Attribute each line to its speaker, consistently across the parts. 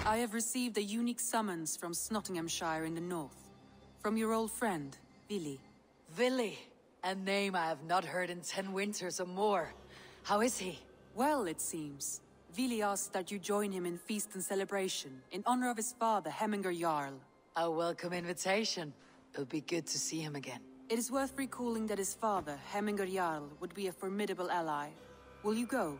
Speaker 1: I have received a unique summons from Nottinghamshire in the north. From your old friend, Vili.
Speaker 2: Vili, a name I have not heard in 10 winters or more. How is he?
Speaker 1: Well, it seems. Vili asked that you join him in feast and celebration, in honor of his father, Hemminger Jarl.
Speaker 2: A welcome invitation. It'll be good to see him again.
Speaker 1: It is worth recalling that his father, Hemminger Jarl, would be a formidable ally. Will you go?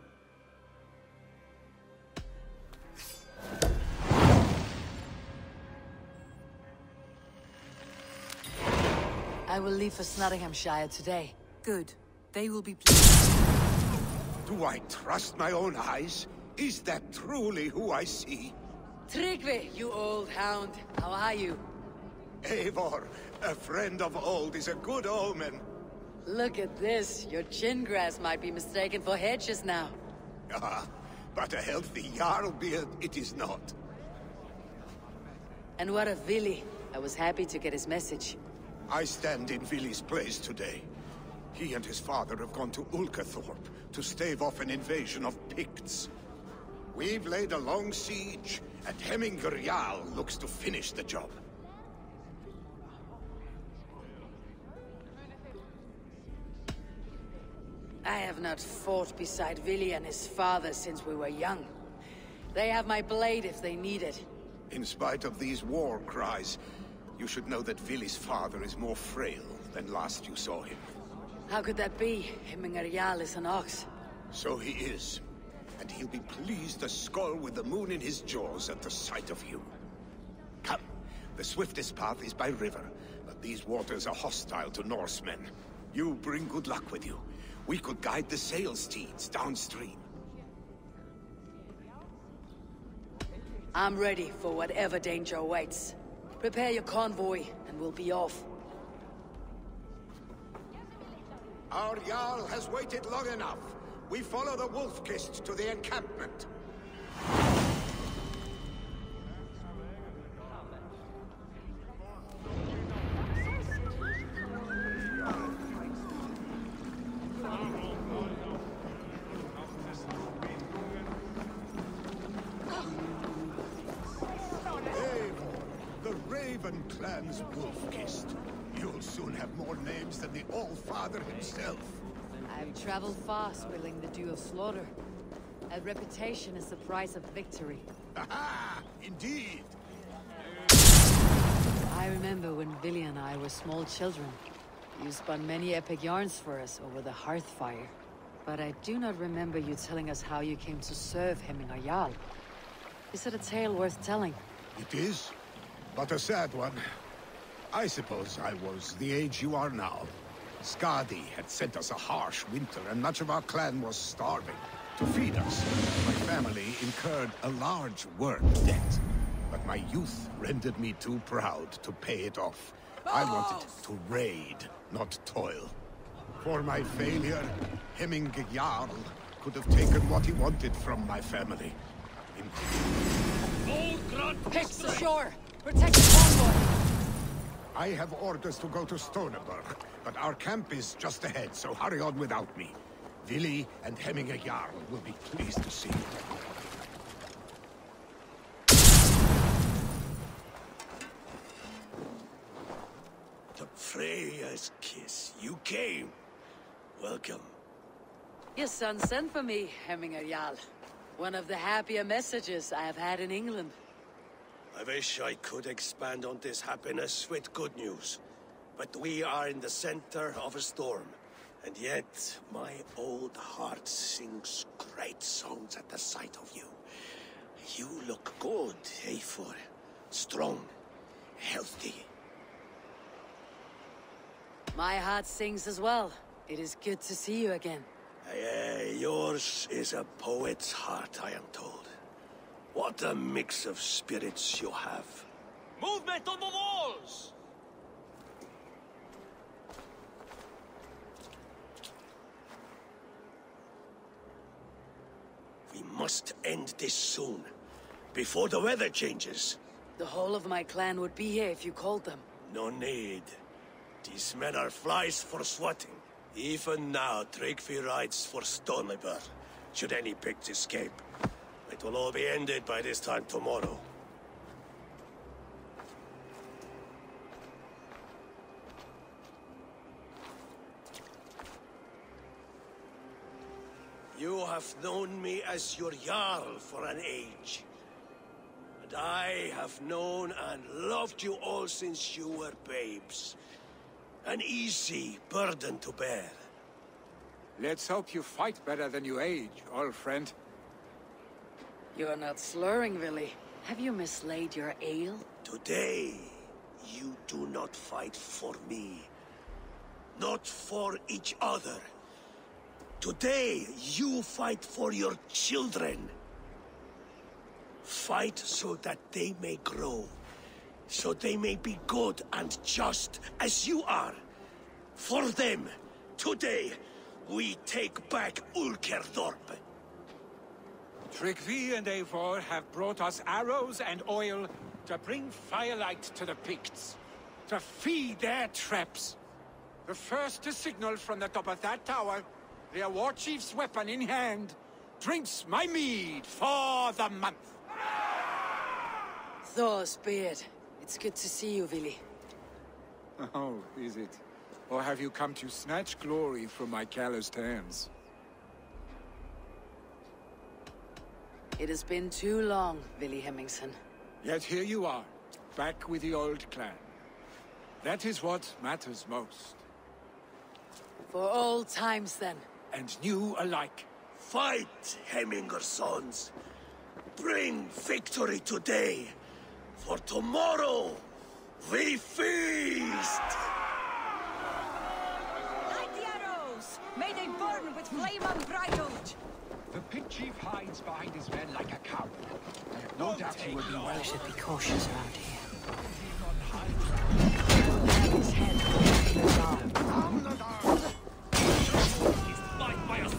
Speaker 2: I will leave for Nottinghamshire today.
Speaker 1: Good. They will be pleased.
Speaker 3: Do I trust my own eyes? Is that truly who I see?
Speaker 2: Tryggvi, you old hound. How are you?
Speaker 3: Eivor, a friend of old is a good omen.
Speaker 2: Look at this. Your chin grass might be mistaken for hedges now.
Speaker 3: Ah, but a healthy Jarl beard it is not.
Speaker 2: And what of Vili? I was happy to get his message.
Speaker 3: I stand in Vili's place today. He and his father have gone to Ulkathorpe to stave off an invasion of Picts. We've laid a long siege, and Hemminger Jarl looks to finish the job.
Speaker 2: I have not fought beside Vili and his father since we were young. They have my blade if they need it.
Speaker 3: In spite of these war cries, you should know that Vili's father is more frail than last you saw him.
Speaker 2: How could that be? Hemminger Jarl is an ox.
Speaker 3: So he is. And he'll be pleased as skull with the moon in his jaws at the sight of you. Come. The swiftest path is by river, but these waters are hostile to Norsemen. You bring good luck with you. We could guide the sail steeds downstream.
Speaker 2: I'm ready for whatever danger awaits. Prepare your convoy, and we'll be off.
Speaker 3: Our Jarl has waited long enough. We follow the Wolf-Kist to the encampment. Clan's Wolf-Kist. You'll soon have more names than the All-Father himself.
Speaker 2: I've traveled fast wielding the Dew of Slaughter. A reputation is the price of victory.
Speaker 3: Aha! Indeed!
Speaker 2: I remember when Vili and I were small children. You spun many epic yarns for us over the hearth fire. But I do not remember you telling us how you came to serve Hemminger Jarl. Is it a tale worth telling?
Speaker 3: It is. But a sad one. I suppose I was the age you are now. Skadi had sent us a harsh winter, and much of our clan was starving. To feed us, my family incurred a large work debt. But my youth rendered me too proud to pay it off. I wanted to raid, not toil. For my failure, Hemminger Jarl could have taken what he wanted from my family.
Speaker 2: Picts ashore! Protect the convoy!
Speaker 3: I have orders to go to Stoneberg, but our camp is just ahead, so hurry on without me. Vili and Hemminger Jarl will be pleased to see you.
Speaker 4: The Freya's kiss. You came. Welcome.
Speaker 2: Your son sent for me, Hemminger Jarl. One of the happier messages I have had in England.
Speaker 4: I wish I could expand on this happiness with good news. But we are in the center of a storm. And yet, my old heart sings great songs at the sight of you. You look good, Eivor. Strong. Healthy.
Speaker 2: My heart sings as well. It is good to see you again.
Speaker 4: Yours is a poet's heart, I am told. What a mix of spirits you have.
Speaker 5: Movement on the walls!
Speaker 4: We must end this soon, before the weather changes.
Speaker 2: The whole of my clan would be here if you called them.
Speaker 4: No need. These men are flies for swatting. Even now, Tryggvi rides for Stoneberg, should any Picts escape. It will all be ended by this time tomorrow. have known me as your Jarl for an age. And I have known and loved you all since you were babes. An easy burden to bear.
Speaker 6: Let's hope you fight better than you age, old friend.
Speaker 2: You're not slurring, Vili. Have you mislaid your ale?
Speaker 4: Today, you do not fight for me. Not for each other. Today, you fight for your children. Fight so that they may grow. So they may be good and just as you are. For them, today, we take back Ulkerdorp.
Speaker 6: Tryggvi and Eivor have brought us arrows and oil to bring firelight to the Picts, to feed their traps. The first to signal from the top of that tower, their war chief's weapon in hand, drinks my mead for the month.
Speaker 2: Thor's beard. It's good to see you, Vili.
Speaker 6: Oh, is it? Or have you come to snatch glory from my calloused hands?
Speaker 2: It has been too long, Vili Hemmingson.
Speaker 6: Yet here you are, back with the old clan. That is what matters most.
Speaker 2: For old times, then.
Speaker 6: And new alike.
Speaker 4: Fight, Hemminger sons. Bring victory today. For tomorrow, we feast!
Speaker 7: Light the arrows! May they burn with flame unbridled!
Speaker 6: The pit chief hides behind his men like a coward. I have no doubt he will be well.
Speaker 2: We should be cautious around here.
Speaker 7: His head in the dark.
Speaker 5: Fight by us!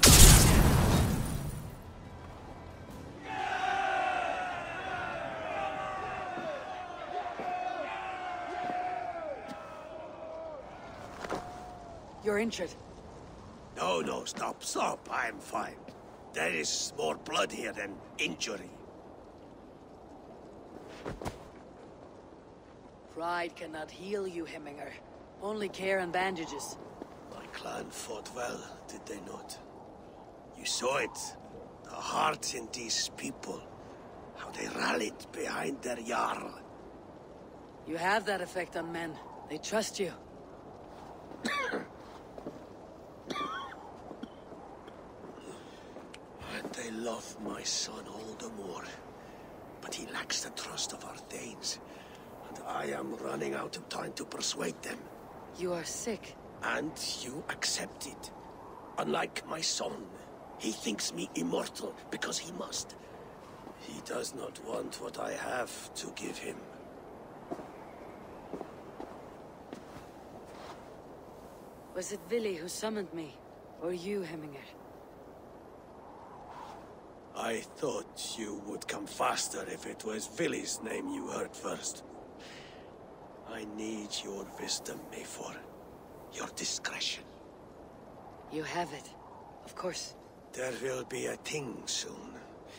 Speaker 2: You're injured.
Speaker 4: No, stop. I'm fine. There is more blood here than injury.
Speaker 2: Pride cannot heal you, Hemminger. Only care and bandages.
Speaker 4: My clan fought well, did they not? You saw it. The heart in these people. How they rallied behind their Jarl.
Speaker 2: You have that effect on men. They trust you.
Speaker 4: And they love my son all the more. But he lacks the trust of our Danes. And I am running out of time to persuade them.
Speaker 2: You are sick.
Speaker 4: And you accept it. Unlike my son, he thinks me immortal because he must. He does not want what I have to give him.
Speaker 2: Was it Vili who summoned me? Or you, Hemminger?
Speaker 4: I thought you would come faster if it was Vili's name you heard first. I need your wisdom, Eivor. Your discretion.
Speaker 2: You have it. Of course.
Speaker 4: There will be a thing soon,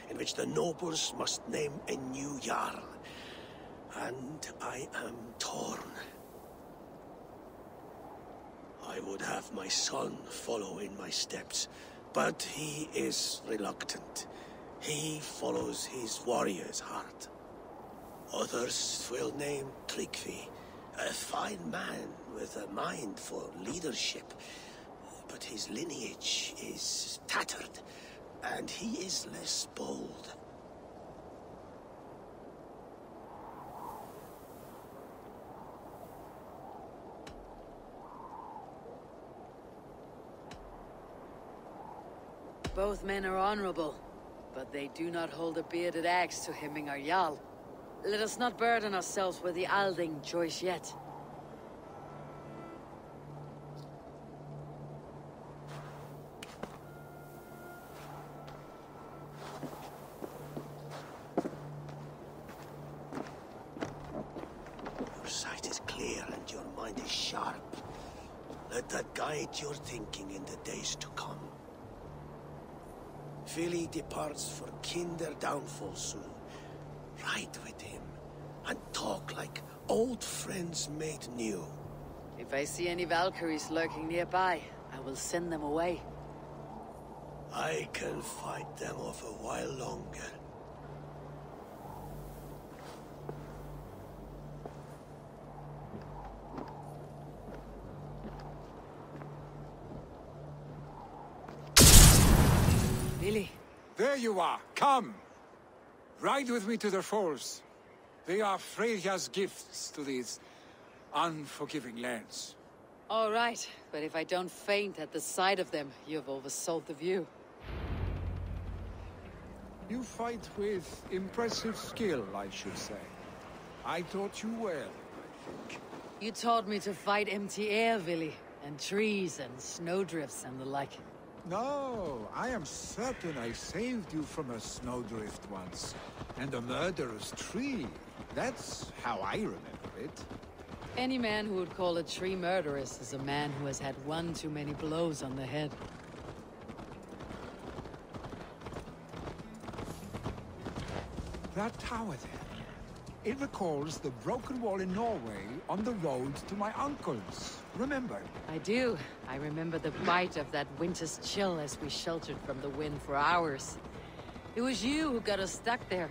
Speaker 4: in which the nobles must name a new Jarl. And I am torn. I would have my son follow in my steps, but he is reluctant. He follows his warrior's heart. Others will name Tryggvi, a fine man with a mind for leadership. But his lineage is tattered, and he is less bold.
Speaker 2: Both men are honorable, but they do not hold a bearded axe to Hemminger Jarl. Let us not burden ourselves with the Alding choice yet.
Speaker 4: Your sight is clear and your mind is sharp. Let that guide your thinking in the days to come. Vili departs for Kinder downfall soon. Ride with him, and talk like old friends made new.
Speaker 2: If I see any Valkyries lurking nearby, I will send them away.
Speaker 4: I can fight them off a while longer.
Speaker 2: Vili.
Speaker 6: There you are. Come. Ride with me to the falls. They are Freya's gifts to these unforgiving lands.
Speaker 2: All right, but if I don't faint at the sight of them, you've oversold the view.
Speaker 6: You fight with impressive skill, I should say. I taught you well, I think.
Speaker 2: You taught me to fight empty air, Vili, and trees and snowdrifts and the like.
Speaker 6: No, I am certain I saved you from a snowdrift once, and a murderous tree. That's how I remember it.
Speaker 2: Any man who would call a tree murderous is a man who has had one too many blows on the head.
Speaker 6: That tower there, it recalls the broken wall in Norway on the road to my uncle's. Remember?
Speaker 2: I do. I remember the bite of that winter's chill as we sheltered from the wind for hours. It was you who got us stuck there.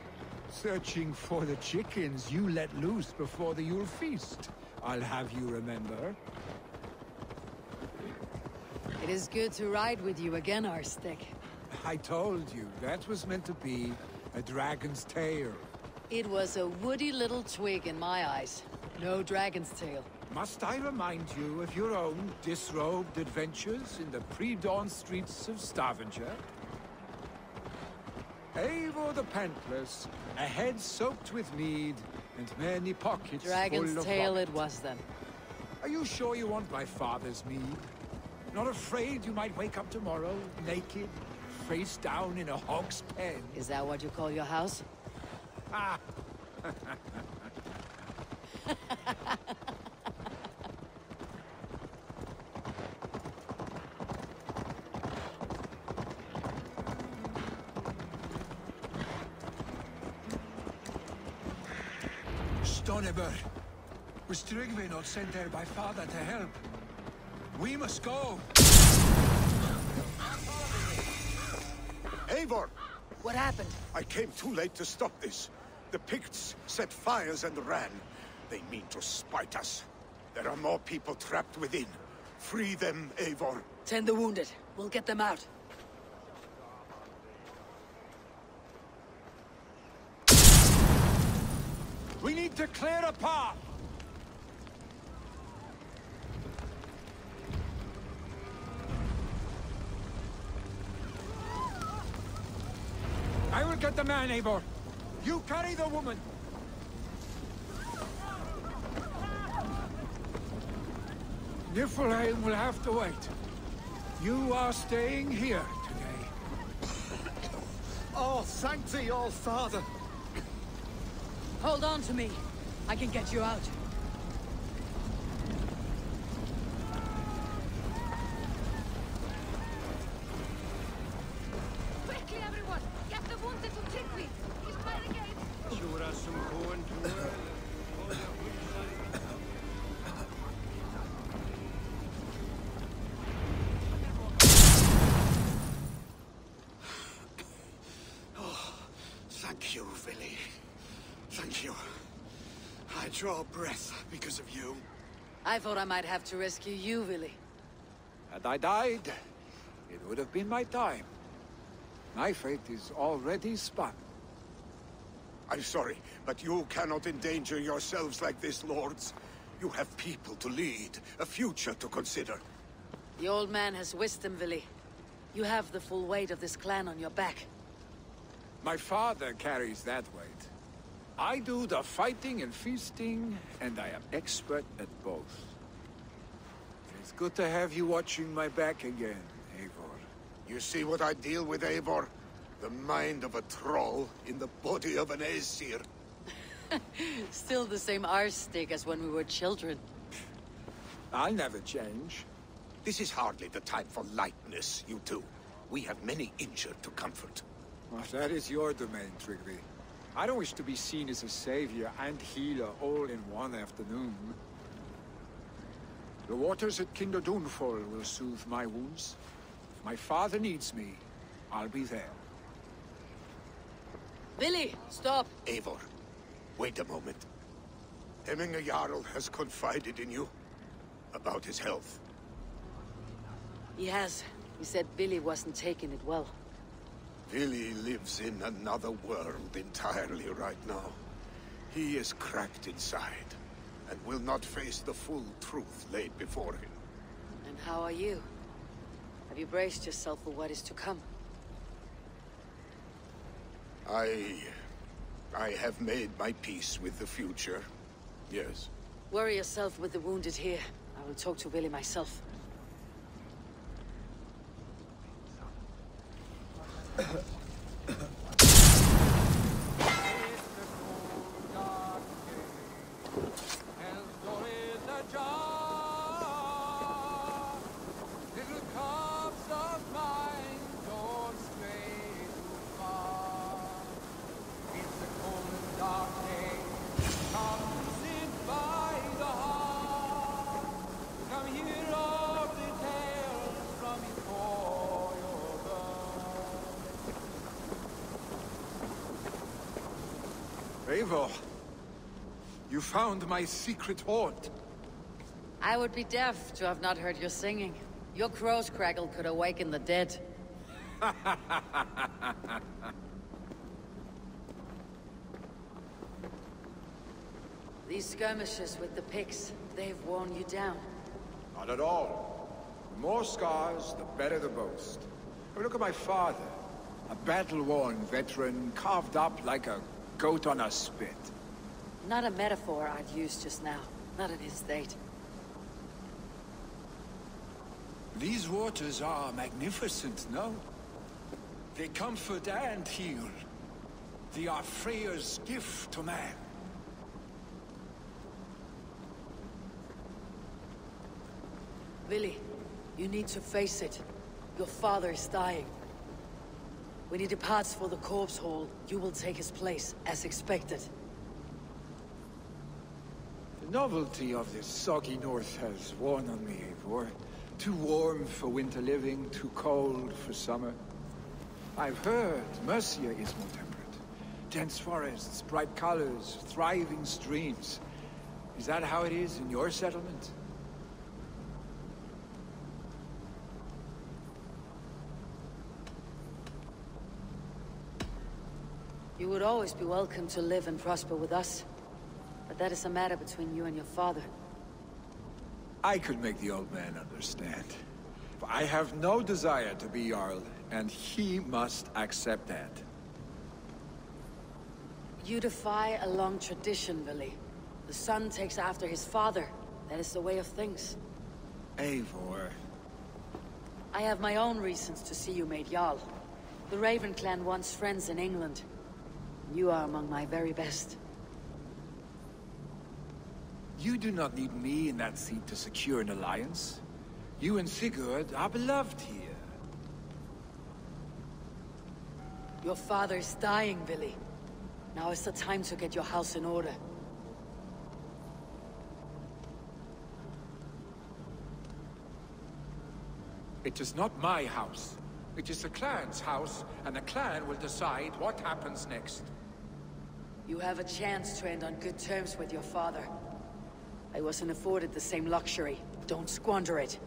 Speaker 6: Searching for the chickens you let loose before the Yule feast. I'll have you remember.
Speaker 2: It is good to ride with you again, Arstic.
Speaker 6: I told you, that was meant to be a dragon's tail.
Speaker 2: It was a woody little twig in my eyes. No dragon's tail.
Speaker 6: Must I remind you of your own disrobed adventures in the pre-dawn streets of Stavanger? Eivor the Pantless, a head soaked with mead, and many pockets
Speaker 2: Dragon's
Speaker 6: full of
Speaker 2: tail
Speaker 6: vomit.
Speaker 2: it was then.
Speaker 6: Are you sure you want my father's mead? Not afraid you might wake up tomorrow, naked, face down in a hog's pen?
Speaker 2: Is that what you call your house?
Speaker 6: Ah! Stoneber, was Tryggvi not sent there by father to help? We must go!
Speaker 3: Eivor!
Speaker 2: What happened?
Speaker 3: I came too late to stop this. The Picts set fires and ran. They mean to spite us. There are more people trapped within. Free them, Eivor.
Speaker 2: Tend the wounded. We'll get them out.
Speaker 6: We need to clear a path! I will get the man, Eivor. You carry the woman. Niflheim will have to wait. You are staying here today.
Speaker 4: Oh, thank thee, all father.
Speaker 2: Hold on to me. I can get you out.
Speaker 7: Quickly, everyone! Get the wounded to Tryggvi! He's by the gate!
Speaker 4: Thank you, Vili. Thank you. I draw breath because of you.
Speaker 2: I thought I might have to rescue you, Vili.
Speaker 6: Had I died, it would have been my time. My fate is already spun.
Speaker 3: I'm sorry, but you cannot endanger yourselves like this, lords. You have people to lead, a future to consider.
Speaker 2: The old man has wisdom, Vili. You have the full weight of this clan on your back.
Speaker 6: My father carries that weight. I do the fighting and feasting, and I am expert at both. It's good to have you watching my back again, Eivor.
Speaker 3: You see what I deal with, Eivor? The mind of a troll in the body of an Aesir.
Speaker 2: Still the same Arstic as when we were children.
Speaker 6: I'll never change.
Speaker 3: This is hardly the time for lightness, you two. We have many injured to comfort.
Speaker 6: Well, that is your domain, Tryggvi. I don't wish to be seen as a savior and healer all in one afternoon. The waters at Kinderdunfol will soothe my wounds. If my father needs me, I'll be there.
Speaker 2: Vili, stop!
Speaker 3: Eivor, wait a moment. Hemminger Jarl has confided in you about his health.
Speaker 2: He has. He said Vili wasn't taking it well.
Speaker 3: Vili lives in another world entirely right now. He is cracked inside, and will not face the full truth laid before him.
Speaker 2: And how are you? Have you braced yourself for what is to come?
Speaker 3: I have made my peace with the future, yes.
Speaker 2: Worry yourself with the wounded here. I will talk to Vili myself.
Speaker 6: Eivor, you found my secret haunt.
Speaker 2: I would be deaf to have not heard your singing. Your crow's crackle could awaken the dead. These skirmishes with the Picts, they've worn you down.
Speaker 6: Not at all. The more scars, the better the boast. I mean, look at my father. A battle-worn veteran, carved up like a goat on a spit.
Speaker 2: Not a metaphor I'd use just now. Not in his state.
Speaker 6: These waters are magnificent, no? They comfort and heal. They are Freya's gift to man.
Speaker 2: Vili, you need to face it. Your father is dying. When he departs for the corpse hall, you will take his place, as expected.
Speaker 6: The novelty of this soggy north has worn on me, Eivor. Too warm for winter living, too cold for summer. I've heard Mercia is more temperate. Dense forests, bright colors, thriving streams. Is that how it is in your settlement?
Speaker 2: You would always be welcome to live and prosper with us. But that is a matter between you and your father.
Speaker 6: I could make the old man understand. I have no desire to be Jarl, and he must accept that.
Speaker 2: You defy a long tradition, Vili. The son takes after his father. That is the way of things.
Speaker 6: Eivor.
Speaker 2: I have my own reasons to see you made Jarl. The Raven clan wants friends in England. You are among my very best.
Speaker 6: You do not need me in that seat to secure an alliance. You and Sigurd are beloved here.
Speaker 2: Your father is dying, Vili. Now is the time to get your house in order.
Speaker 6: It is not my house. It is the clan's house, and the clan will decide what happens next.
Speaker 2: You have a chance to end on good terms with your father. I wasn't afforded the same luxury. Don't squander it.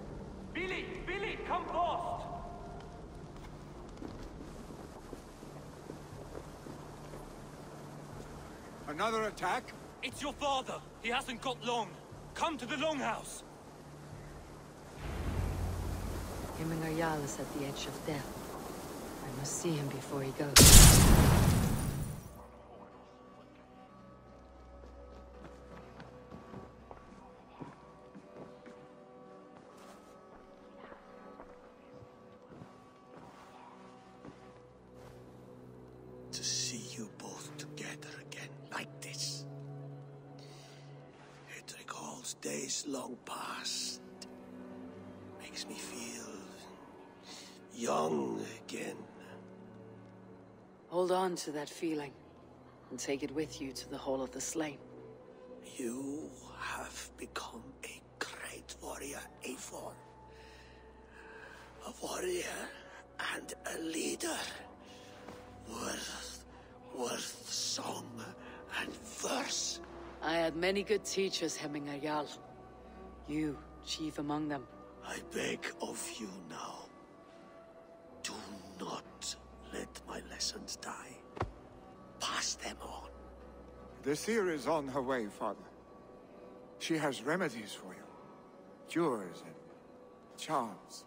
Speaker 5: Vili! Vili, come fast!
Speaker 6: Another attack?
Speaker 5: It's your father! He hasn't got long! Come to the Longhouse!
Speaker 2: Hemminger Jarl is at the edge of death. I must see him before he goes.
Speaker 4: To see you both together again like this. It recalls days long past. Makes me feel young again.
Speaker 2: Hold on to that feeling, and take it with you to the Hall of the Slain.
Speaker 4: You have become a great warrior, Eivor. A warrior and a leader. Worth song and verse.
Speaker 2: I had many good teachers, Hemminger Jarl. You, chief among them.
Speaker 4: I beg of you now, do not let my lessons die. Pass them on.
Speaker 6: The seer is on her way, Father. She has remedies for you. Cures and charms.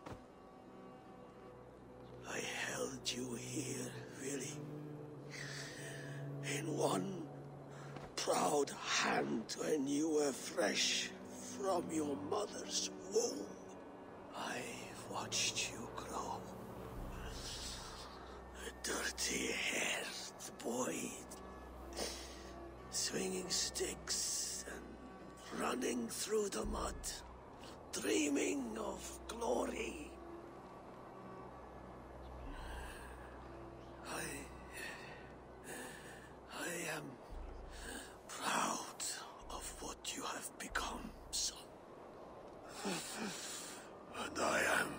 Speaker 4: I held you here, Vili. In one proud hand when you were fresh from your mother's womb. I've watched you grow. A dirty-haired boy, swinging sticks and running through the mud, dreaming of glory. I am proud of what you have become, son. And I am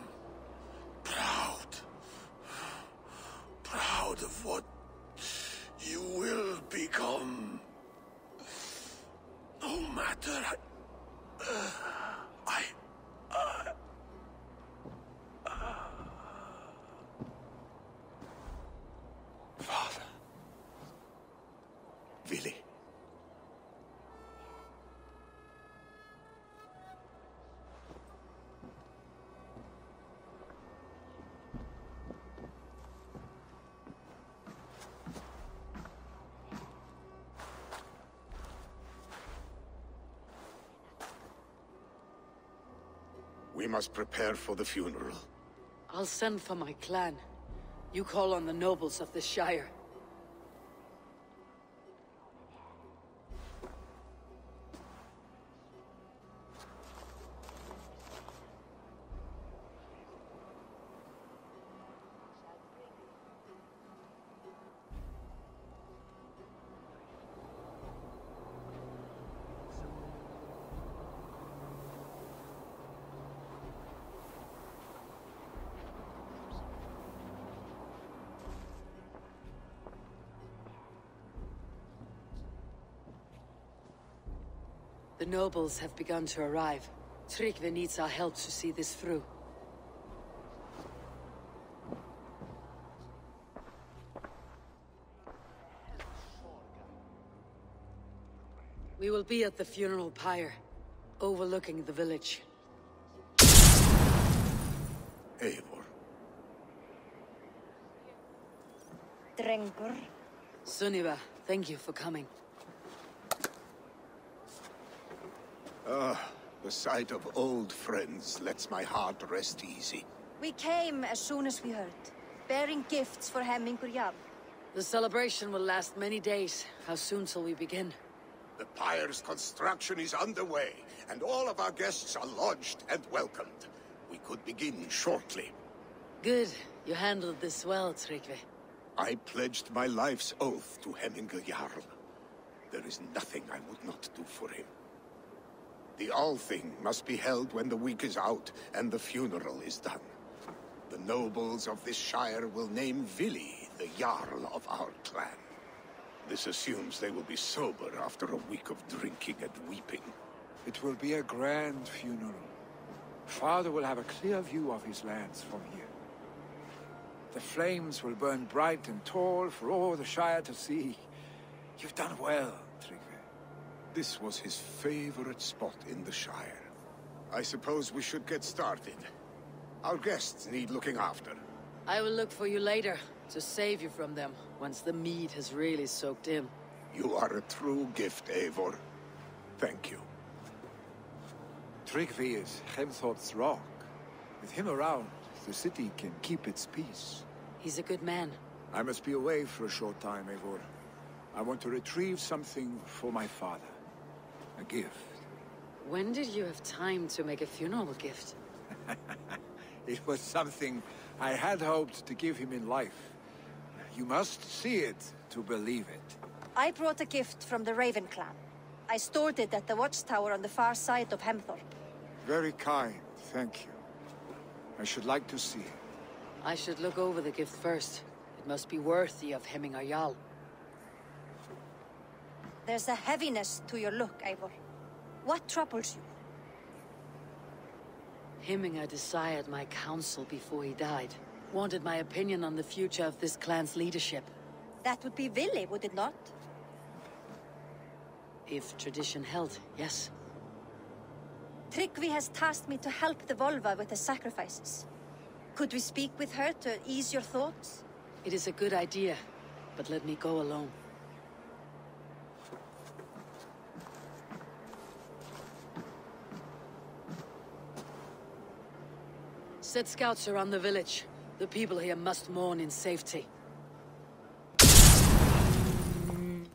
Speaker 4: proud of what you will become. No matter
Speaker 6: Father.
Speaker 3: Vili. We must prepare for the funeral.
Speaker 2: I'll send for my clan. You call on the nobles of the Shire. The nobles have begun to arrive. Tryggvi needs our help to see this through. We will be at the funeral pyre, overlooking the village.
Speaker 3: Eivor.
Speaker 7: Drengur.
Speaker 2: Sunniva, thank you for coming.
Speaker 3: The sight of old friends lets my heart rest easy.
Speaker 7: We came as soon as we heard, bearing gifts for Hemmingur Jarl.
Speaker 2: The celebration will last many days. How soon shall we begin?
Speaker 3: The pyre's construction is underway, and all of our guests are lodged and welcomed. We could begin shortly.
Speaker 2: Good. You handled this well, Tryggvi.
Speaker 3: I pledged my life's oath to Hemmingur Jarl. There is nothing I would not do for him. The Althing must be held when the week is out and the funeral is done. The nobles of this shire will name Vili the Jarl of our clan. This assumes they will be sober after a week of drinking and weeping.
Speaker 6: It will be a grand funeral. Father will have a clear view of his lands from here. The flames will burn bright and tall for all the Shire to see. You've done well, Tryggvi.
Speaker 3: This was his favorite spot in the Shire. I suppose we should get started. Our guests need looking after.
Speaker 2: I will look for you later, to save you from them, once the mead has really soaked in.
Speaker 3: You are a true gift, Eivor. Thank you.
Speaker 6: Tryggvi is Hemthorp's rock. With him around, the city can keep its peace.
Speaker 2: He's a good man.
Speaker 6: I must be away for a short time, Eivor. I want to retrieve something for my father. A gift.
Speaker 2: When did you have time to make a funeral gift?
Speaker 6: It was something I had hoped to give him in life. You must see it to believe it.
Speaker 7: I brought a gift from the Raven clan. I stored it at the watchtower on the far side of Hemthorp.
Speaker 6: Very kind, thank you. I should like to see it.
Speaker 2: I should look over the gift first. It must be worthy of Hemmingar Jarl.
Speaker 7: There's a heaviness to your look, Eivor. What troubles you?
Speaker 2: Hemmingar desired my counsel before he died. Wanted my opinion on the future of this clan's leadership.
Speaker 7: That would be Vili, would it not?
Speaker 2: If tradition held, yes.
Speaker 7: Tryggvi has tasked me to help the Volva with the sacrifices. Could we speak with her to ease your thoughts?
Speaker 2: It is a good idea, but let me go alone. Set scouts around the village. The people here must mourn in safety.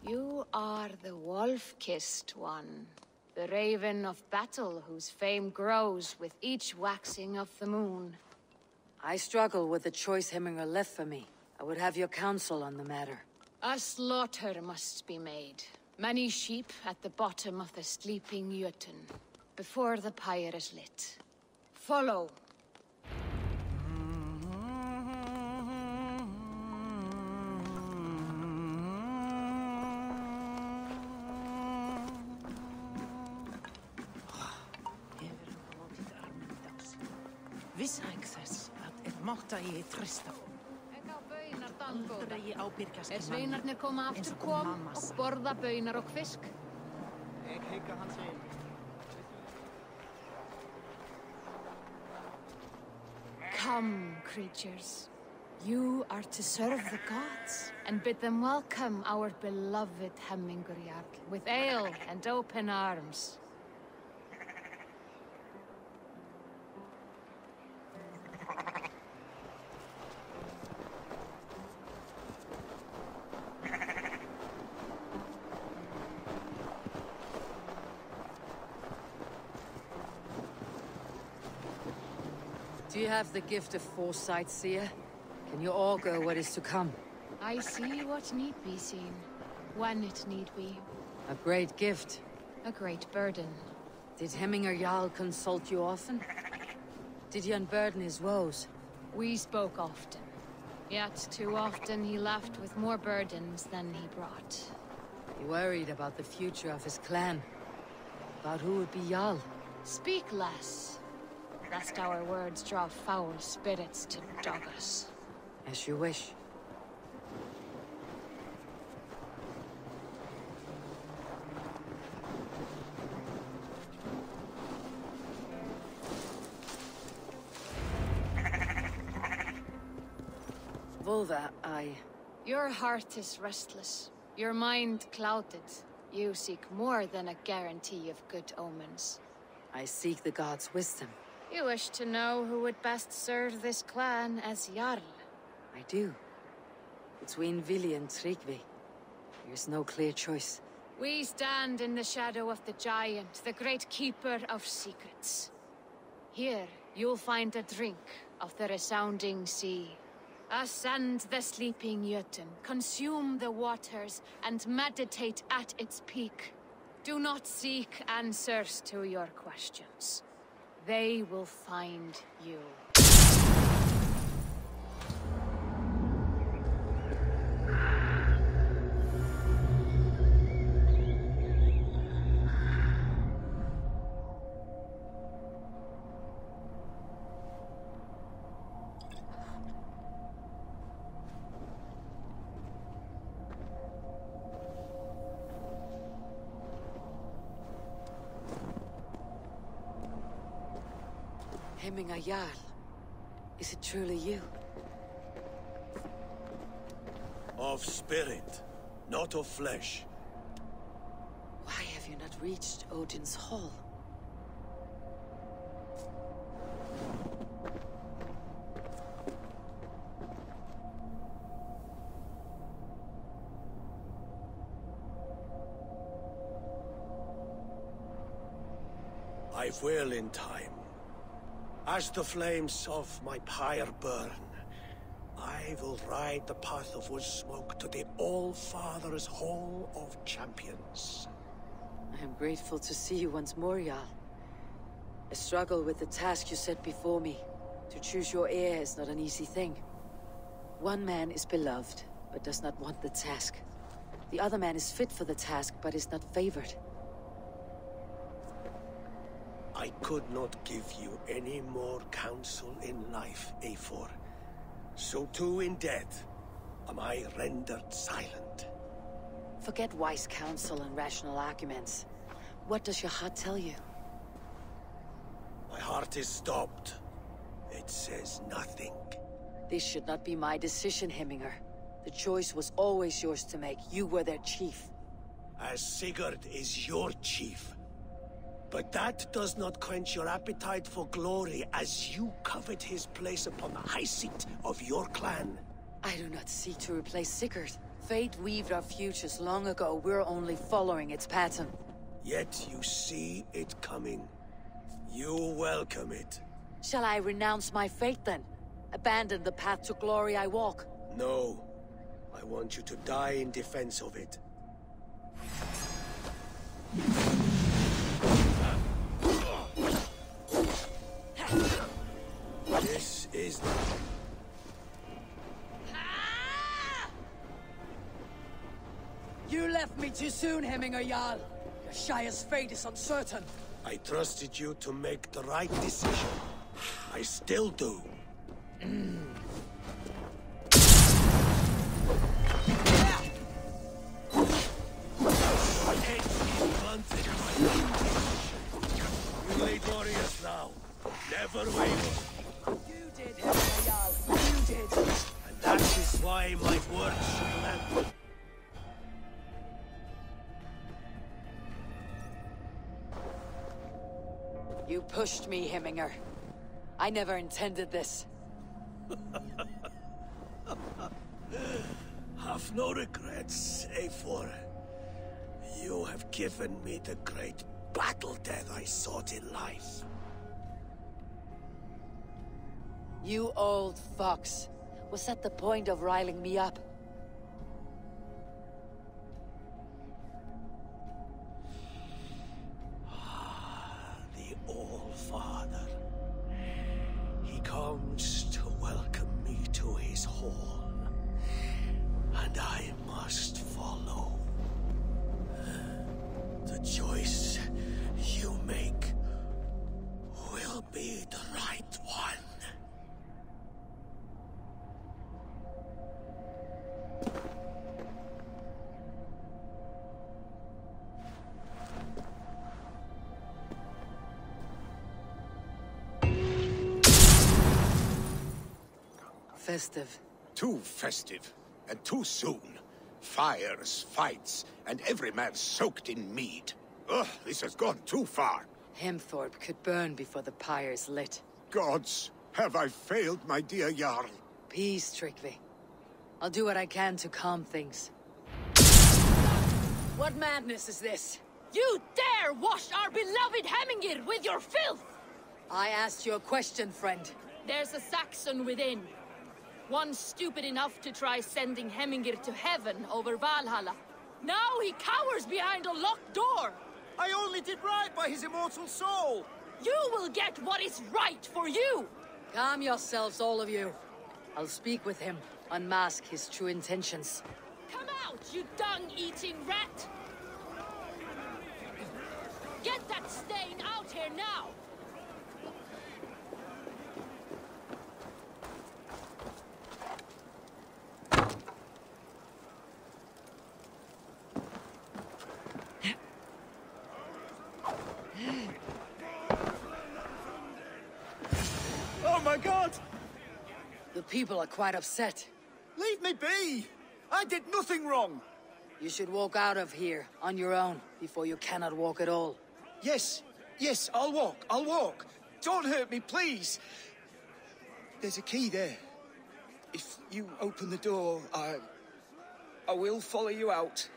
Speaker 8: You are the wolf-kissed one. The raven of battle whose fame grows with each waxing of the moon.
Speaker 2: I struggle with the choice Hemmingar left for me. I would have your counsel on the matter.
Speaker 8: A slaughter must be made. Many sheep at the bottom of the sleeping Jötun, before the pyre is lit. Follow.
Speaker 9: Vissaik þess að mátta ég trista. Aldrei ég ábyrgjast
Speaker 8: Er sveinarnir koma aftur kom og borða baunar og fisk? Come, creatures. You are to serve the gods and bid them welcome our beloved Hemmingar Jarl with ale and open arms.
Speaker 2: Do you have the gift of foresight, seer? Can you augur what is to come?
Speaker 8: I see what need be seen, when it need be.
Speaker 2: A great gift.
Speaker 8: A great burden.
Speaker 2: Did Hemmingar Jarl consult you often? Did he unburden his woes?
Speaker 8: We spoke often. Yet too often he left with more burdens than he brought.
Speaker 2: He worried about the future of his clan. About who would be Jarl.
Speaker 8: Speak less, lest our words draw foul spirits to dog us.
Speaker 2: As you wish. Volva,
Speaker 8: Your heart is restless. Your mind clouded. You seek more than a guarantee of good omens.
Speaker 2: I seek the gods' wisdom.
Speaker 8: You wish to know who would best serve this clan as Jarl.
Speaker 2: I do. Between Vili and Tryggvi, there's no clear choice.
Speaker 8: We stand in the shadow of the giant, the great keeper of secrets. Here, you'll find a drink of the resounding sea. Ascend the sleeping Jötun, consume the waters, and meditate at its peak. Do not seek answers to your questions. They will find you.
Speaker 2: Hemmingar Jarl. Is it truly you?
Speaker 4: Of spirit, not of flesh.
Speaker 2: Why have you not reached Odin's Hall?
Speaker 4: I will in time. As the flames of my pyre burn, I will ride the path of wood smoke to the All-Father's Hall of Champions.
Speaker 2: I am grateful to see you once more, Jarl. I struggle with the task you set before me, To choose your heir is not an easy thing. One man is beloved, but does not want the task. The other man is fit for the task, but is not favored.
Speaker 4: I could not give you any more counsel in life, Eivor. So too in death am I rendered silent.
Speaker 2: Forget wise counsel and rational arguments. What does your heart tell you?
Speaker 4: My heart is stopped. It says nothing.
Speaker 2: This should not be my decision, Hemminger. The choice was always yours to make. You were their chief.
Speaker 4: As Sigurd is your chief. But that does not quench your appetite for glory as you covet his place upon the high seat of your clan.
Speaker 2: I do not seek to replace Sigurd. Fate weaved our futures long ago. We're only following its pattern.
Speaker 4: Yet you see it coming. You welcome it.
Speaker 2: Shall I renounce my fate then? Abandon the path to glory I walk?
Speaker 4: No. I want you to die in defense of it. This is the...
Speaker 2: You left me too soon, Hemminger Jarl. Your Shire's fate is uncertain.
Speaker 4: I trusted you to make the right decision. I still do. 18 months in my life. You laborious now. Never waver.
Speaker 2: You did, Hemminger Jarl. You did.
Speaker 4: And that is why my words should land.
Speaker 2: You pushed me, Hemminger. I never intended this.
Speaker 4: Have no regrets, Eivor. You have given me the great battle death I sought in life.
Speaker 2: You old fox. Was that the point of riling me up?
Speaker 4: The All-Father. He comes to welcome me to his hall. And I must follow. The choice you make will be the right one.
Speaker 2: Festive.
Speaker 3: Too festive, and too soon. Fires, fights, and every man soaked in mead. Ugh, this has gone too far.
Speaker 2: Hemthorpe could burn before the pyre's lit.
Speaker 3: Gods, have I failed my dear Jarl?
Speaker 2: Peace, Tryggvi. I'll do what I can to calm things. What madness is this?
Speaker 8: You dare wash our beloved Hemingr with your filth!
Speaker 2: I asked you a question, friend.
Speaker 8: There's a Saxon within. One stupid enough to try sending Hemingr to heaven over Valhalla. Now he cowers behind a locked door!
Speaker 10: I only did right by his immortal soul!
Speaker 8: You will get what is right for you!
Speaker 2: Calm yourselves, all of you. I'll speak with him, unmask his true intentions.
Speaker 8: Come out, you dung-eating rat! Get that stain out here now!
Speaker 10: Oh my god!
Speaker 2: The people are quite upset.
Speaker 10: Leave me be! I did nothing wrong!
Speaker 2: You should walk out of here, on your own, before you cannot walk at all.
Speaker 10: Yes, I'll walk. Don't hurt me, please! There's a key there. If you open the door, I will follow you out.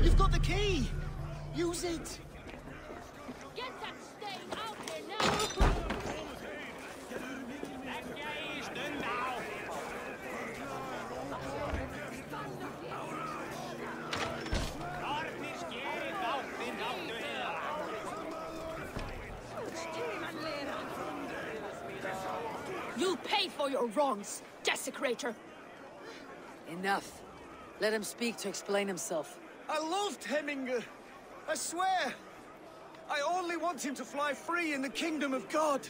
Speaker 10: You've got the key! Use it!
Speaker 8: Get that stain out here now! You'll pay for your wrongs, desecrator!
Speaker 2: Enough. Let him speak to explain himself.
Speaker 10: I loved Heminger. I swear. I only want him to fly free in the kingdom of God.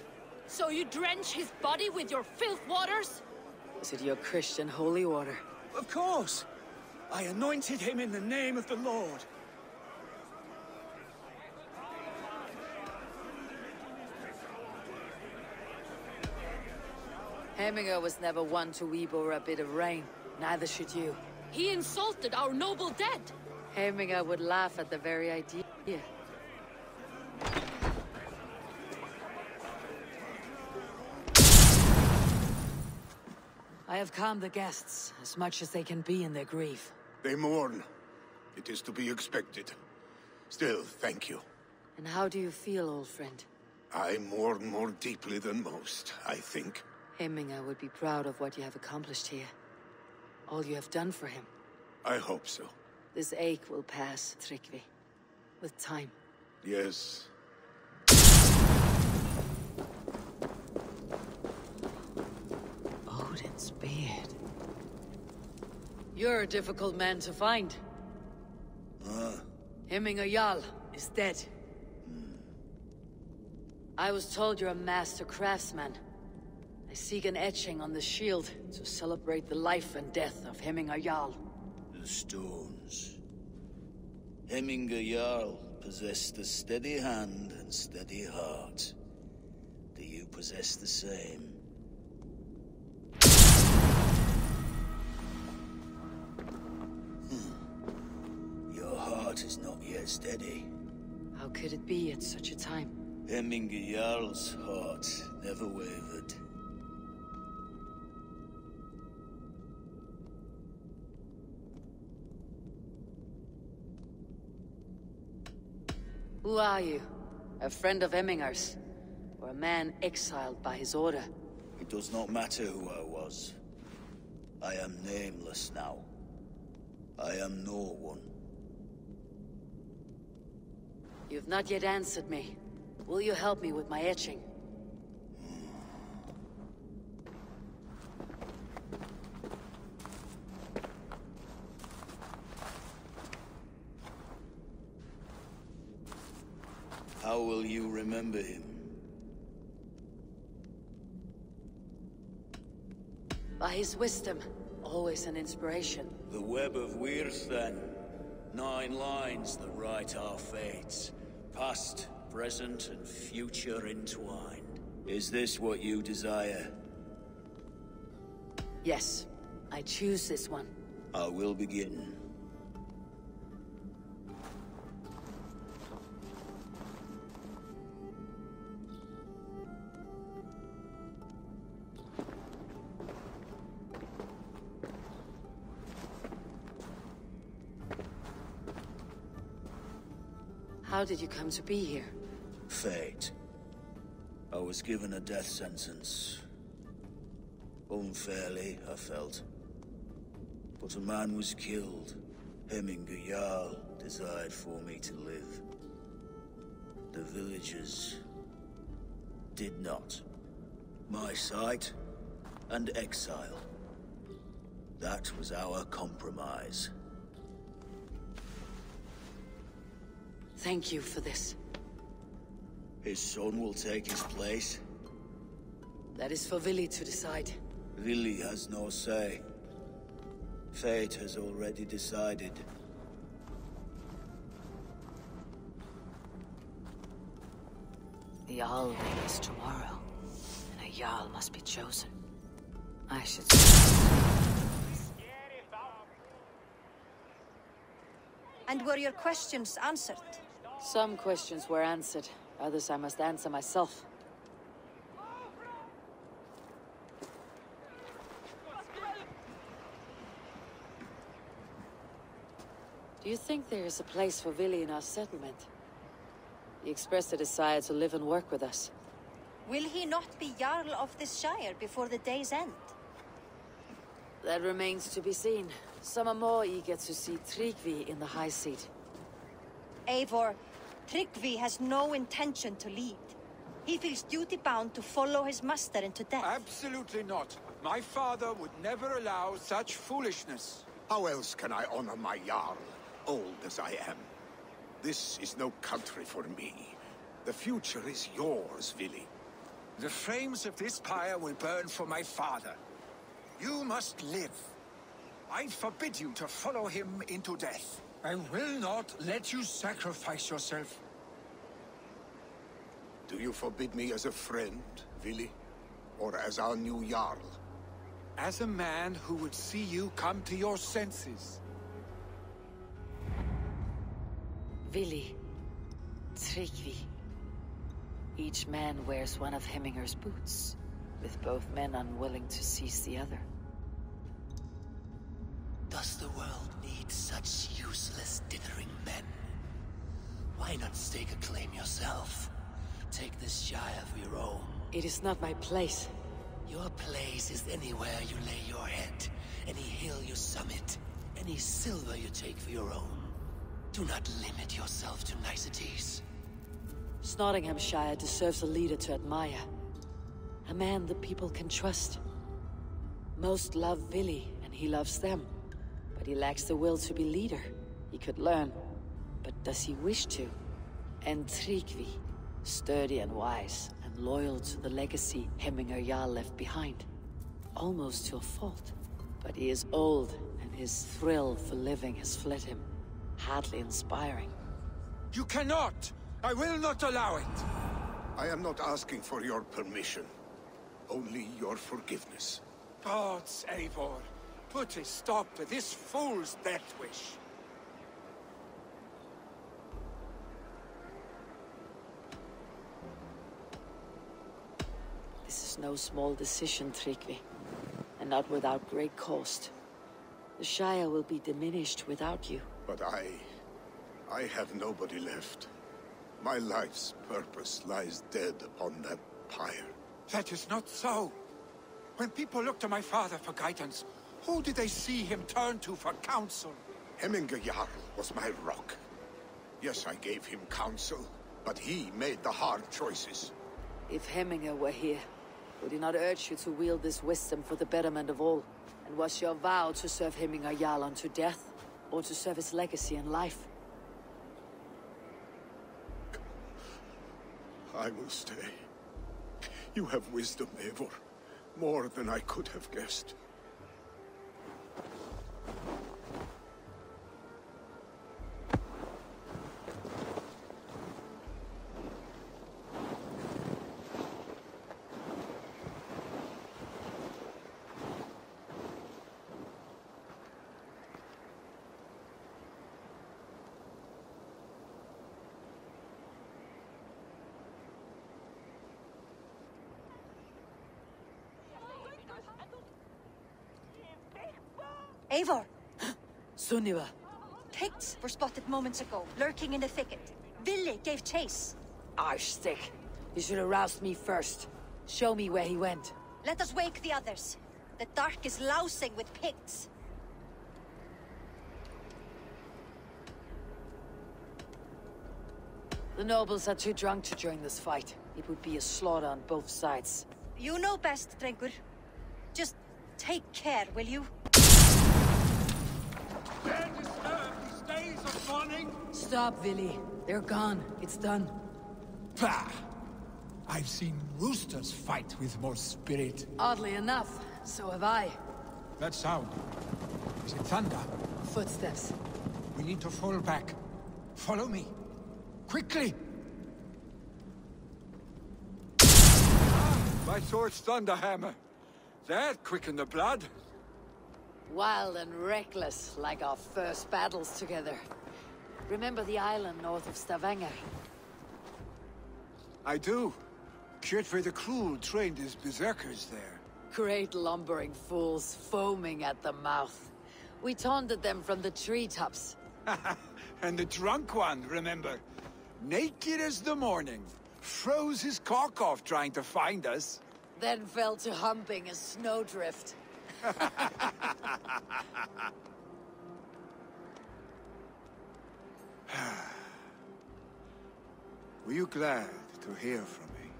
Speaker 8: So you drench his body with your filth waters?
Speaker 2: Is it your Christian holy water?
Speaker 10: Of course. I anointed him in the name of the Lord.
Speaker 2: Heminger was never one to weep over a bit of rain. Neither should you.
Speaker 8: He insulted our noble dead!
Speaker 2: Heminger would laugh at the very idea. I have calmed the guests, as much as they can be in their grief.
Speaker 3: They mourn. It is to be expected. Still, thank you.
Speaker 2: And how do you feel, old friend?
Speaker 3: I mourn more deeply than most, I think.
Speaker 2: Heminger would be proud of what you have accomplished here. All you have done for him.
Speaker 3: I hope so.
Speaker 2: This ache will pass, Tryggvi. With time.
Speaker 3: Yes.
Speaker 2: Odin's beard. You're a difficult man to find. Hemminger Jarl is dead. I was told you're a master craftsman. I seek an etching on the shield to celebrate the life and death of Hemminger Jarl.
Speaker 11: The stones. Hemminger Jarl possessed a steady hand and steady heart. Do you possess the same? Your heart is not yet steady.
Speaker 2: How could it be at such a time?
Speaker 11: Hemminger Jarl's heart never wavered.
Speaker 2: Who are you? A friend of Hemminger's? Or a man exiled by his order?
Speaker 11: It does not matter who I was. I am nameless now. I am no one.
Speaker 2: You've not yet answered me. Will you help me with my etching?
Speaker 11: How will you remember him?
Speaker 2: By his wisdom. Always an inspiration.
Speaker 11: The web of Wirth, then. 9 lines that write our fates. Past, present, and future entwined. Is this what you desire?
Speaker 2: Yes. I choose this one.
Speaker 11: I will begin.
Speaker 2: How did you come to be here?
Speaker 11: Fate. I was given a death sentence. Unfairly, I felt. But a man was killed. Hemminger Jarl desired for me to live. The villagers did not. My sight and exile. That was our compromise.
Speaker 2: Thank you for this.
Speaker 11: His son will take his place.
Speaker 2: That is for Vili to decide.
Speaker 11: Vili has no say. Fate has already decided.
Speaker 2: The Alwing is tomorrow, and a Jarl must be chosen. I should...
Speaker 7: And were your questions answered?
Speaker 2: Some questions were answered. Others I must answer myself. Do you think there is a place for Vili in our settlement? He expressed a desire to live and work with us.
Speaker 7: Will he not be Jarl of this Shire before the day's end?
Speaker 2: That remains to be seen. Some are more eager to see Tryggvi in the high seat.
Speaker 7: Eivor, Tryggvi has no intention to lead. He feels duty-bound to follow his master into death.
Speaker 6: Absolutely not. My father would never allow such foolishness.
Speaker 3: How else can I honor my Jarl, old as I am? This is no country for me. The future is yours, Vili.
Speaker 6: The flames of this pyre will burn for my father. You must live. I forbid you to follow him into death. I will not let you sacrifice yourself.
Speaker 3: Do you forbid me as a friend, Vili? Or as our new Jarl?
Speaker 6: As a man who would see you come to your senses.
Speaker 2: Vili, Tryggvi. Each man wears one of Heminger's boots, with both men unwilling to seize the other.
Speaker 12: Does the world need such useless, dithering men? Why not stake a claim yourself? Take this shy of your own.
Speaker 2: It is not my place.
Speaker 12: Your place is anywhere you lay your head, any hill you summit, any silver you take for your own. Do not limit yourself to niceties.
Speaker 2: Nottinghamshire deserves a leader to admire. A man the people can trust. Most love Vili, and he loves them. But he lacks the will to be leader. He could learn, but does he wish to? And Tryggvi, sturdy and wise, and loyal to the legacy Hemminger Jarl left behind. Almost to a fault. But he is old, and his thrill for living has fled him. Hardly inspiring.
Speaker 6: You cannot! I will not allow it!
Speaker 3: I am not asking for your permission. Only your forgiveness.
Speaker 6: Gods, Eivor, put a stop to this fool's death wish.
Speaker 2: This is no small decision, Tryggvi. And not without great cost. The Shire will be diminished without you.
Speaker 3: But I have nobody left. My life's purpose lies dead upon that pyre.
Speaker 6: That is not so. When people look to my father for guidance, who did they see him turn to for counsel?
Speaker 3: Hemminger Jarl was my rock. Yes, I gave him counsel, but he made the hard choices.
Speaker 2: If Hemminger were here, would he not urge you to wield this wisdom for the betterment of all? And was your vow to serve Hemminger Jarl unto death, or to serve his legacy in life?
Speaker 3: I will stay. You have wisdom, Eivor. More than I could have guessed.
Speaker 7: Eivor!
Speaker 2: Sunniva!
Speaker 7: Picts were spotted moments ago, lurking in the thicket. Vili gave chase.
Speaker 2: Arshstick! You should have roused me first. Show me where he went.
Speaker 7: Let us wake the others. The dark is lousing with Picts.
Speaker 2: The nobles are too drunk to join this fight. It would be a slaughter on both sides.
Speaker 7: You know best, Drengur. Just take care, will you?
Speaker 6: Dare disturb these days of mourning?
Speaker 2: Stop, Vili. They're gone. It's done.
Speaker 6: Bah! I've seen roosters fight with more spirit.
Speaker 2: Oddly enough, so have I.
Speaker 6: That sound. Is it thunder?
Speaker 2: Footsteps.
Speaker 6: We need to fall back. Follow me. Quickly! My sword's thunderhammer. That quickened the blood.
Speaker 2: Wild and reckless, like our first battles together. Remember the island north of Stavanger?
Speaker 6: I do. Kjotve the Cruel trained his berserkers there.
Speaker 2: Great lumbering fools, foaming at the mouth. We taunted them from the treetops.
Speaker 6: And the drunk one, remember? Naked as the morning. Froze his cock off trying to find us.
Speaker 2: Then fell to humping a snowdrift.
Speaker 6: Were you glad to hear from me?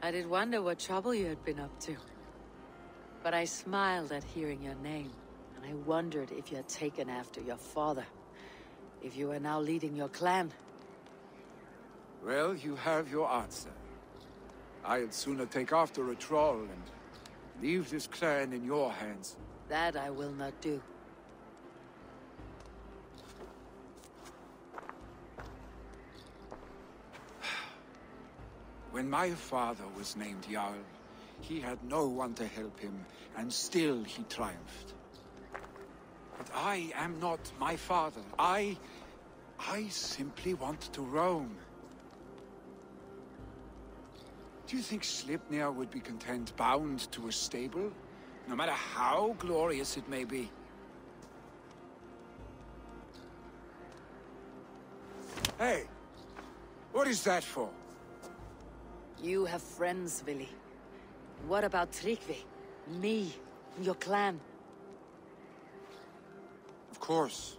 Speaker 2: I did wonder what trouble you had been up to. But I smiled at hearing your name, and I wondered if you had taken after your father. If you were now leading your clan.
Speaker 6: Well, you have your answer. I'd sooner take after a troll and leave this clan in your hands.
Speaker 2: That I will not do.
Speaker 6: When my father was named Jarl, he had no one to help him, and still he triumphed. But I am not my father. I simply want to roam. Do you think Sleipnir would be content bound to a stable? No matter how glorious it may be? Hey! What is that for?
Speaker 2: You have friends, Vili. What about Tryggvi? Me? Your clan?
Speaker 6: Of course.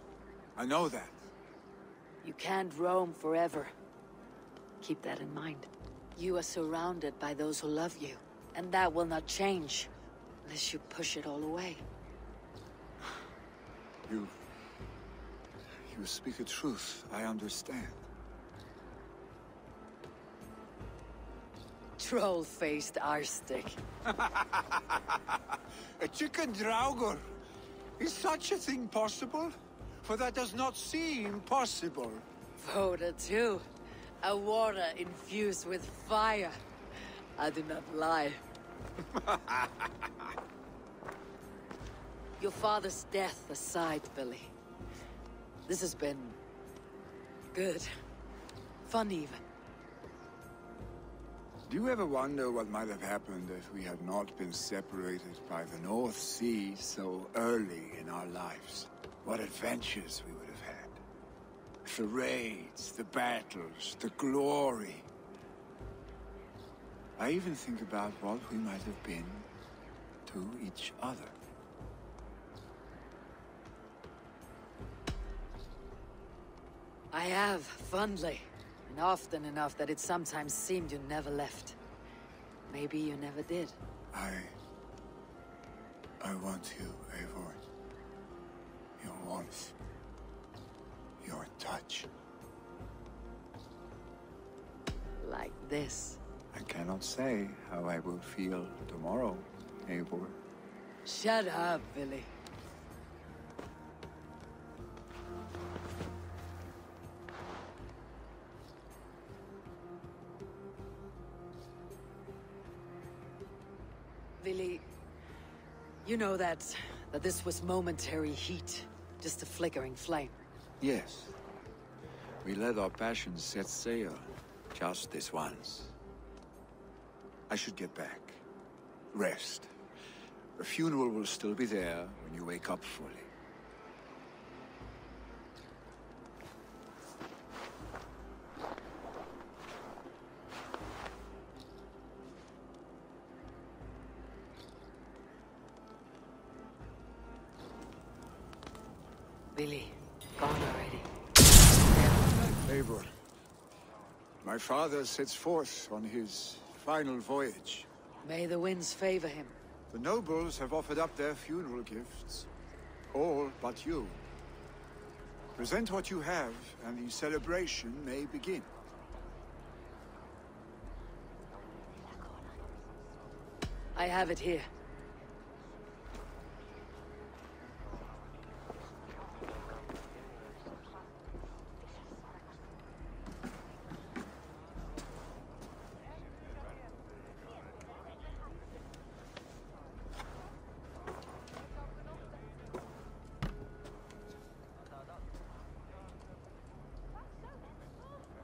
Speaker 6: I know that.
Speaker 2: You can't roam forever. Keep that in mind. You are surrounded by those who love you, and that will not change unless you push it all away.
Speaker 6: You speak a truth, I understand.
Speaker 2: Troll-faced arstick.
Speaker 6: A chicken draugr! Is such a thing possible? For that does not seem possible.
Speaker 2: Voda too. A water infused with fire. I do not lie. Your father's death aside, Vili. This has been... good. Fun even.
Speaker 6: Do you ever wonder what might have happened if we had not been separated by the North Sea so early in our lives? What adventures we would have had. The raids, the battles, the glory. I even think about what we might have been to each other.
Speaker 2: I have, fondly. And often enough that it sometimes seemed you never left. Maybe you never did.
Speaker 6: I want you, Eivor. Your warmth. Your touch.
Speaker 2: Like this.
Speaker 6: I cannot say how I will feel tomorrow, Eivor.
Speaker 2: Shut up, Vili. Vili, you know that this was momentary heat, just a flickering flame.
Speaker 6: Yes. We let our passions set sail, just this once. I should get back. Rest. The funeral will still be there when you wake up fully.
Speaker 2: Vili, gone already.
Speaker 6: Eivor. My father sets forth on his final voyage.
Speaker 2: May the winds favor him.
Speaker 6: The nobles have offered up their funeral gifts. All but you. Present what you have, and the celebration may begin.
Speaker 2: I have it here.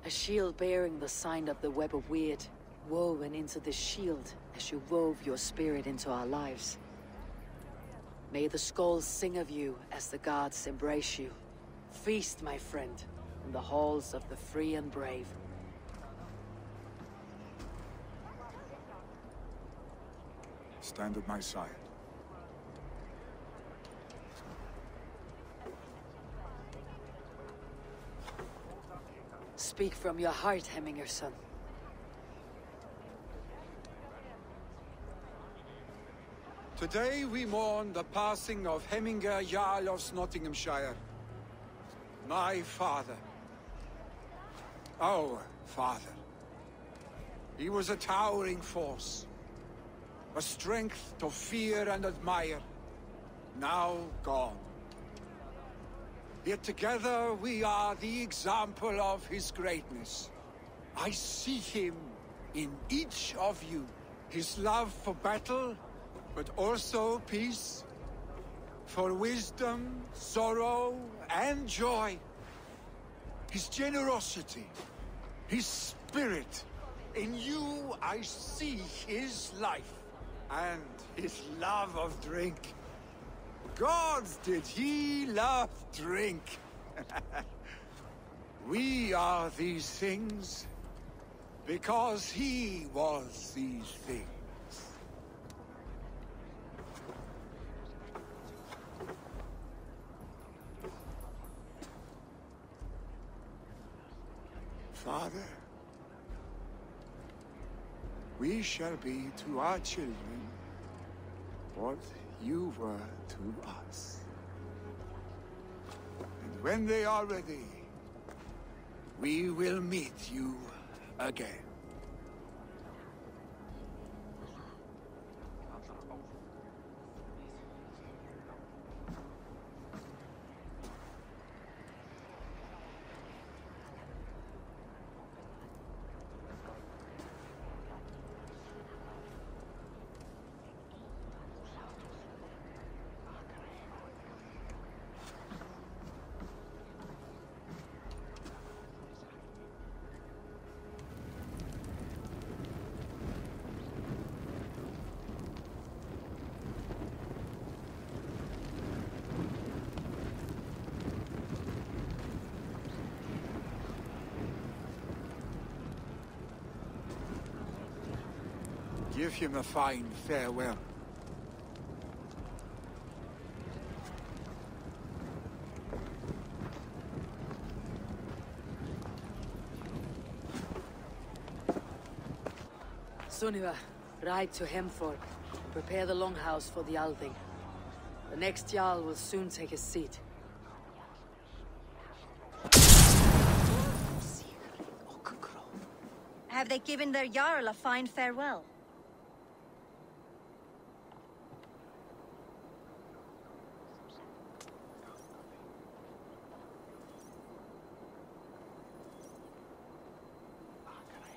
Speaker 2: A shield bearing the sign of the Web of Weird, woven into the shield as you wove your spirit into our lives. May the skulls sing of you as the gods embrace you. Feast, my friend, in the halls of the free and brave.
Speaker 6: Stand at my side.
Speaker 2: Speak from your heart, Hemminger, son.
Speaker 6: Today we mourn the passing of Hemminger Jarl of Nottinghamshire. My father. Our father. He was a towering force. A strength to fear and admire. Now gone. Yet together we are the example of his greatness. I see him in each of you. His love for battle, but also peace. For wisdom, sorrow, and joy. His generosity, his spirit. In you I see his life, and his love of drink. Gods, did he love drink! We are these things because he was these things. Father, we shall be to our children what you were to us. And when they are ready, we will meet you again. Give him a fine farewell.
Speaker 2: Sunniva, ride to Hemford. Prepare the longhouse for the Althing. The next Jarl will soon take his seat.
Speaker 7: Have they given their Jarl a fine farewell?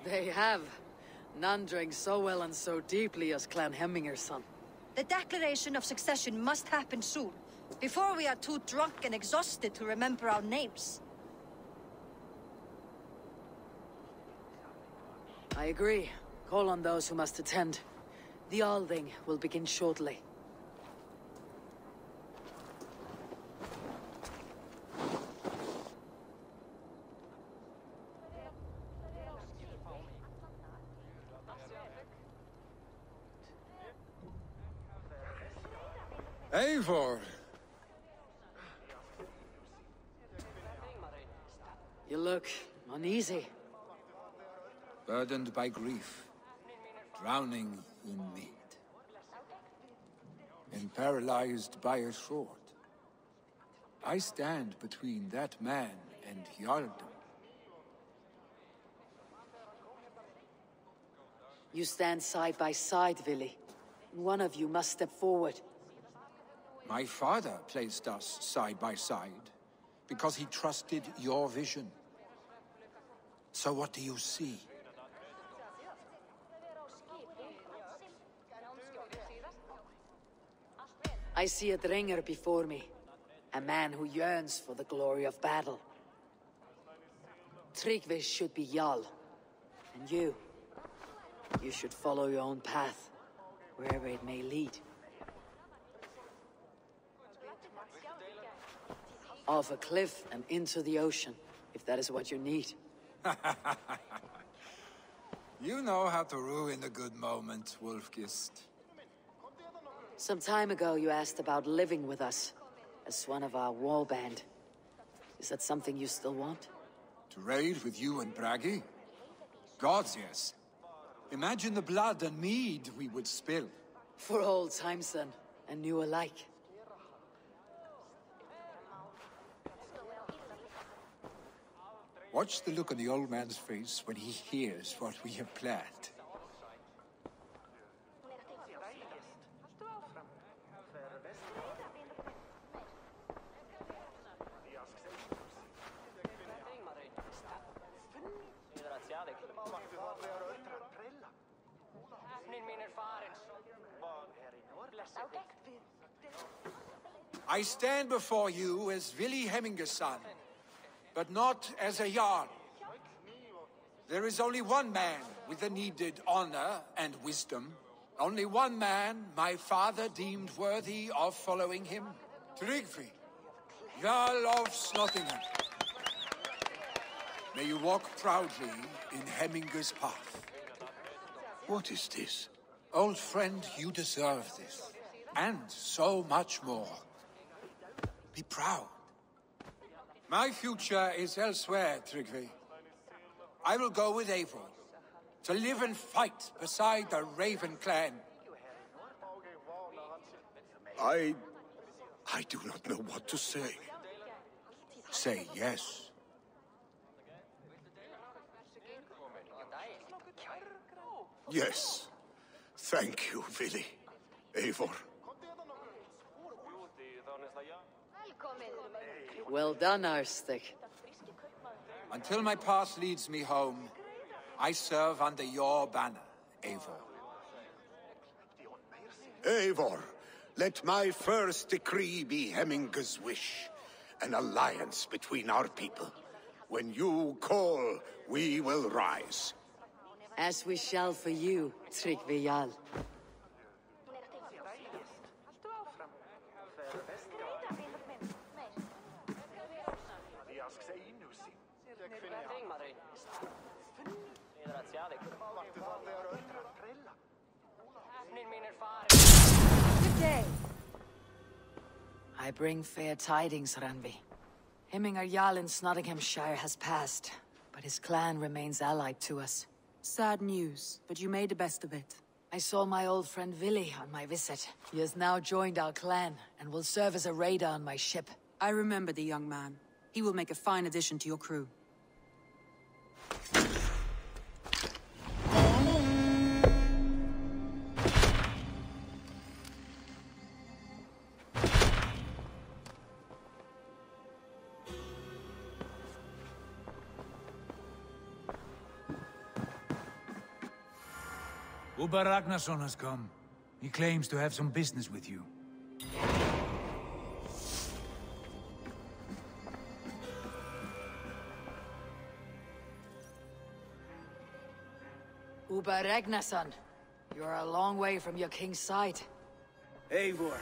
Speaker 2: They have. None drank so well and so deeply as Clan Hemminger's son.
Speaker 7: The declaration of succession must happen soon, before we are too drunk and exhausted to remember our names.
Speaker 2: I agree. Call on those who must attend. The Althing will begin shortly.
Speaker 6: Eivor!
Speaker 2: You look uneasy.
Speaker 6: Burdened by grief, drowning in mead, and paralyzed by a sword. I stand between that man and Jarldom.
Speaker 2: You stand side by side, Vili. One of you must step forward.
Speaker 6: My father placed us side by side because he trusted your vision. So what do you see?
Speaker 2: I see a Drenger before me. A man who yearns for the glory of battle. Tryggvi should be Jarl. And you should follow your own path, wherever it may lead. Off a cliff and into the ocean, if that is what you need.
Speaker 6: You know how to ruin a good moment, Wolfgist.
Speaker 2: Some time ago you asked about living with us, as one of our war band. Is that something you still want?
Speaker 6: To raid with you and Bragi? Gods, yes. Imagine the blood and mead we would spill.
Speaker 2: For old times, then, and new alike.
Speaker 6: Watch the look on the old man's face when he hears what we have planned. I stand before you as Vili Heminger's son, but not as a Jarl. There is only one man with the needed honor and wisdom. Only one man my father deemed worthy of following him. Tryggvi, Jarl of Snottingham. May you walk proudly in Heminger's path.
Speaker 3: What is this?
Speaker 6: Old friend, you deserve this. And so much more. Be proud. My future is elsewhere, Tryggvi. I will go with Eivor, to live and fight beside the Raven clan.
Speaker 3: I do not know what to say.
Speaker 6: Say yes.
Speaker 3: Yes. Thank you, Vili. Eivor.
Speaker 2: Well done, Arstic.
Speaker 6: Until my path leads me home, I serve under your banner, Eivor.
Speaker 3: Eivor, let my first decree be Heminger's wish. An alliance between our people. When you call, we will rise.
Speaker 2: As we shall for you, Tryggvi Jarl.
Speaker 7: Good day.
Speaker 2: I bring fair tidings, Randvi. Hemminger Jarl in Nottinghamshire has passed, but his clan remains allied to us.
Speaker 1: Sad news, but you made the best of it.
Speaker 2: I saw my old friend Vili on my visit. He has now joined our clan, and will serve as a raider on my ship.
Speaker 1: I remember the young man. He will make a fine addition to your crew.
Speaker 13: Uber Ragnarsson has come. He claims to have some business with you.
Speaker 2: Uber Ragnarsson, you are a long way from your king's side.
Speaker 11: Eivor.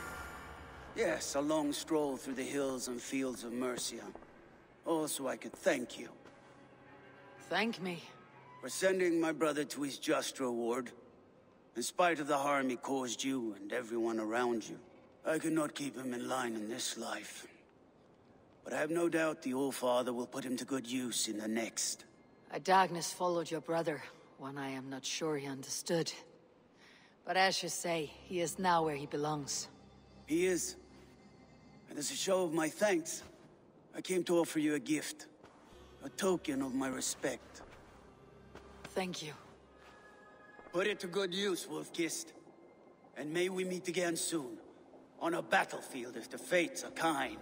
Speaker 11: Yes, a long stroll through the hills and fields of Mercia. Also, I could thank you.
Speaker 2: Thank me?
Speaker 11: For sending my brother to his just reward. In spite of the harm he caused you and everyone around you. I could not keep him in line in this life. But I have no doubt the Old Father will put him to good use in the next.
Speaker 2: A darkness followed your brother, one I am not sure he understood. But as you say, he is now where he belongs.
Speaker 11: He is. And as a show of my thanks, I came to offer you a gift. A token of my respect.
Speaker 2: Thank you.
Speaker 11: Put it to good use, Wolf-Kissed. And may we meet again soon. On a battlefield if the fates are kind.